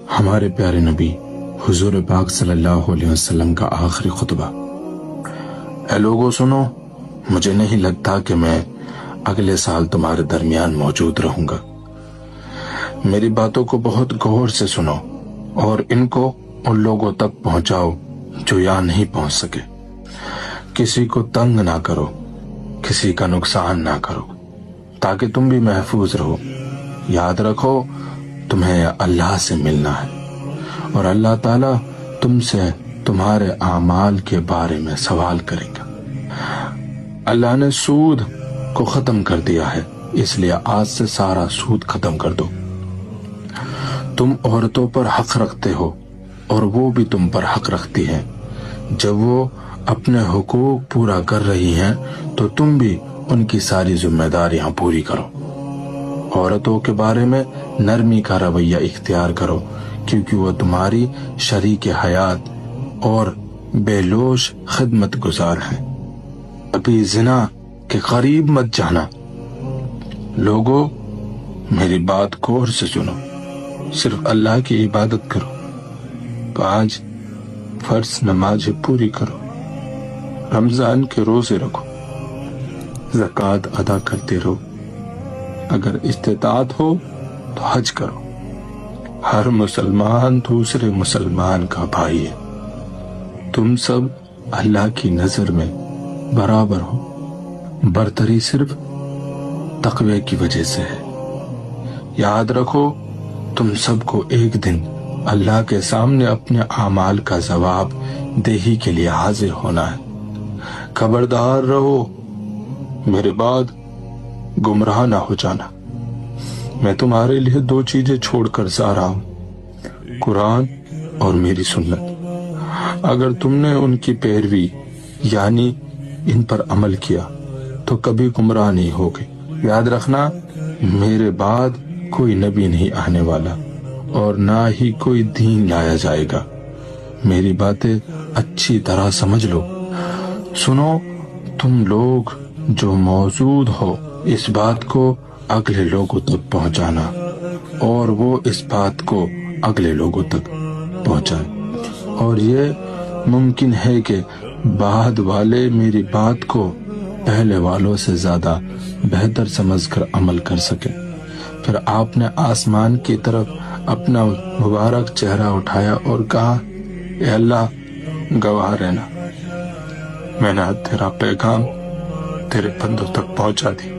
ہمارے پیارے نبی حضور پاک صلی اللہ علیہ وسلم کا آخری خطبہ۔ اے لوگوں سنو، مجھے نہیں لگتا کہ میں اگلے سال تمہارے درمیان موجود رہوں گا۔ میری باتوں کو بہت غور سے سنو اور ان کو ان لوگوں تک پہنچاؤ جو یہاں نہیں پہنچ سکے۔ کسی کو تنگ نہ کرو، کسی کا نقصان نہ کرو، تاکہ تم بھی محفوظ رہو۔ یاد رکھو تمہیں اللہ سے ملنا ہے اور اللہ تعالیٰ تم سے تمہارے اعمال کے بارے میں سوال کرے گا۔ اللہ نے سود کو ختم کر دیا ہے، اس لیے آج سے سارا سود ختم کر دو۔ تم عورتوں پر حق رکھتے ہو اور وہ بھی تم پر حق رکھتی ہیں۔ جب وہ اپنے حقوق پورا کر رہی ہیں تو تم بھی ان کی ساری ذمہ داریاں پوری کرو۔ عورتوں کے بارے میں نرمی کا رویہ اختیار کرو، کیونکہ وہ تمہاری شریک حیات اور بے لوث خدمت گزار ہیں۔ ابھی زنا کے قریب مت جانا۔ لوگوں میری بات غور سے سنو، صرف اللہ کی عبادت کرو، 5 فرض نمازیں پوری کرو، رمضان کے روزے رکھو، زکوٰۃ ادا کرتے رہو، اگر استطاعت ہو تو حج کرو۔ ہر مسلمان دوسرے مسلمان کا بھائی ہے۔ تم سب اللہ کی نظر میں برابر ہو، برتری صرف تقوی کی وجہ سے ہے۔ یاد رکھو تم سب کو ایک دن اللہ کے سامنے اپنے اعمال کا جواب دہی کے لیے حاضر ہونا ہے۔ خبردار رہو، میرے بعد گمراہ نہ ہو جانا۔ میں تمہارے لیے 2 چیزیں چھوڑ کر جا رہا ہوں، قرآن اور میری سنت۔ اگر تم نے ان کی پیروی یعنی ان پر عمل کیا تو کبھی گمراہ نہیں ہوگے۔ یاد رکھنا میرے بعد کوئی نبی نہیں آنے والا اور نہ ہی کوئی دین لایا جائے گا۔ میری باتیں اچھی طرح سمجھ لو۔ سنو تم لوگ جو موجود ہو، اس بات کو اگلے لوگوں تک پہنچانا اور وہ اس بات کو اگلے لوگوں تک پہنچائیں، اور یہ ممکن ہے کہ بعد والے میری بات کو پہلے والوں سے زیادہ بہتر سمجھ کر عمل کر سکیں۔ پھر آپ نے آسمان کی طرف اپنا مبارک چہرہ اٹھایا اور کہا، اے اللہ گواہ رہنا، میں نے تیرا پیغام تیرے بندوں تک پہنچا دی۔